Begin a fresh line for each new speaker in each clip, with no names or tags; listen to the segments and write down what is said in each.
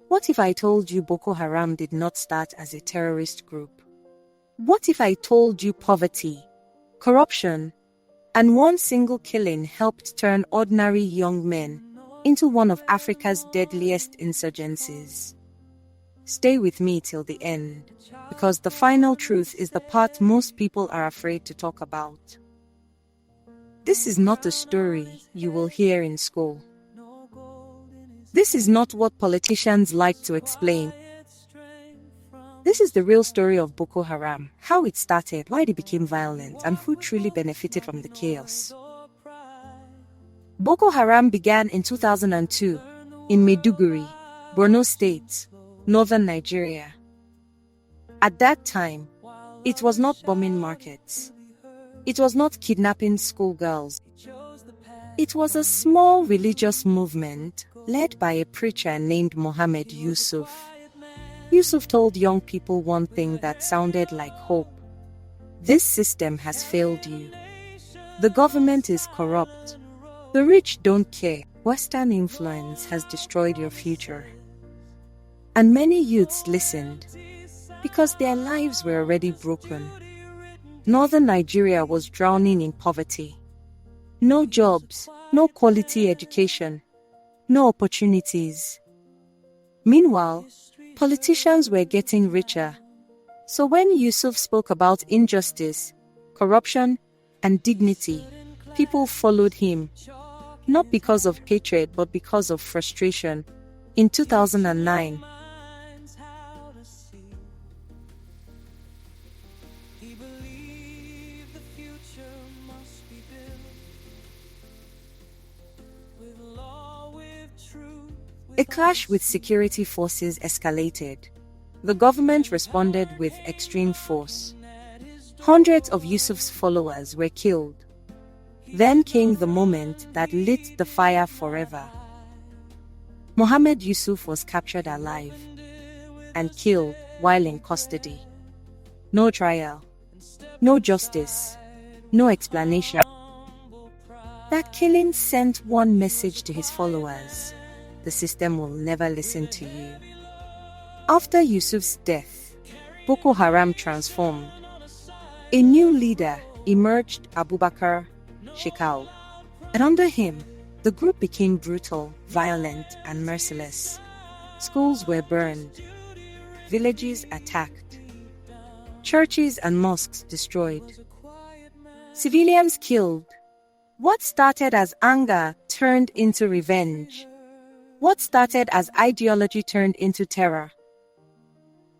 What if I told you Boko Haram did not start as a terrorist group? What if I told you poverty, corruption, and one single killing helped turn ordinary young men into one of Africa's deadliest insurgencies? Stay with me till the end, because the final truth is the part most people are afraid to talk about. This is not a story you will hear in school. This is not what politicians like to explain. This is the real story of Boko Haram, how it started, why it became violent, and who truly benefited from the chaos. Boko Haram began in 2002 in Maiduguri, Borno State, northern Nigeria. At that time, it was not bombing markets. It was not kidnapping schoolgirls. It was a small religious movement led by a preacher named Mohammed Yusuf. Yusuf told young people one thing that sounded like hope. This system has failed you. The government is corrupt. The rich don't care. Western influence has destroyed your future. And many youths listened because their lives were already broken. Northern Nigeria was drowning in poverty. No jobs, no quality education, no opportunities. Meanwhile, politicians were getting richer. So when Yusuf spoke about injustice, corruption, and dignity, people followed him, not because of hatred but because of frustration. In 2009, a clash with security forces escalated. The government responded with extreme force. Hundreds of Yusuf's followers were killed. Then came the moment that lit the fire forever. Mohammed Yusuf was captured alive and killed while in custody. No trial, no justice, no explanation. That killing sent one message to his followers: the system will never listen to you. After Yusuf's death, Boko Haram transformed. A new leader emerged, Abubakar Shekau, and under him, the group became brutal, violent, and merciless. Schools were burned, villages attacked, churches and mosques destroyed, civilians killed. What started as anger turned into revenge. What started as ideology turned into terror.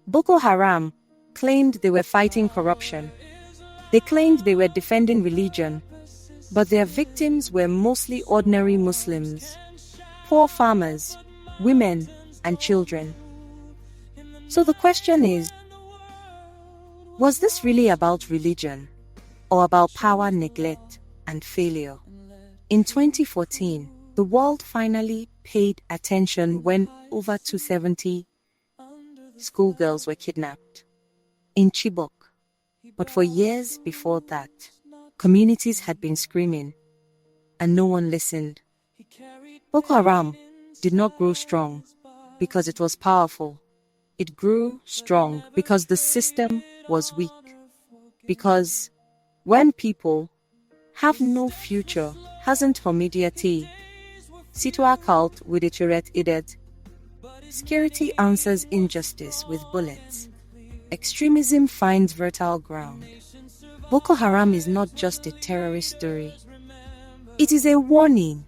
Boko Haram claimed they were fighting corruption. They claimed they were defending religion, but their victims were mostly ordinary Muslims, poor farmers, women, and children. So the question is, was this really about religion, or about power, neglect, and failure? In 2014, the world finally paid attention when over 270 schoolgirls were kidnapped in Chibok. But for years before that, communities had been screaming, and no one listened. Boko Haram did not grow strong because it was powerful. It grew strong because the system was weak. Because when people have no future, hasn't homediati, Sitwa cult with a turret idet. Security answers injustice with bullets. Extremism finds fertile ground. Boko Haram is not just a terrorist story. It is a warning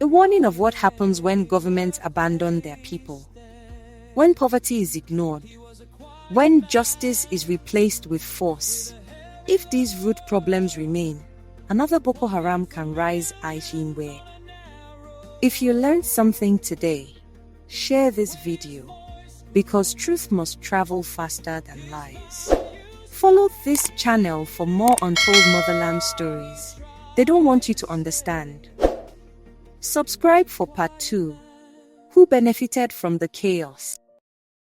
of what happens when governments abandon their people, when poverty is ignored, when justice is replaced with force. If these root problems remain, another Boko Haram can rise Aishinwe. If you learned something today, share this video, because truth must travel faster than lies. Follow this channel for more untold Motherland stories they don't want you to understand. Subscribe for part 2. Who benefited from the chaos?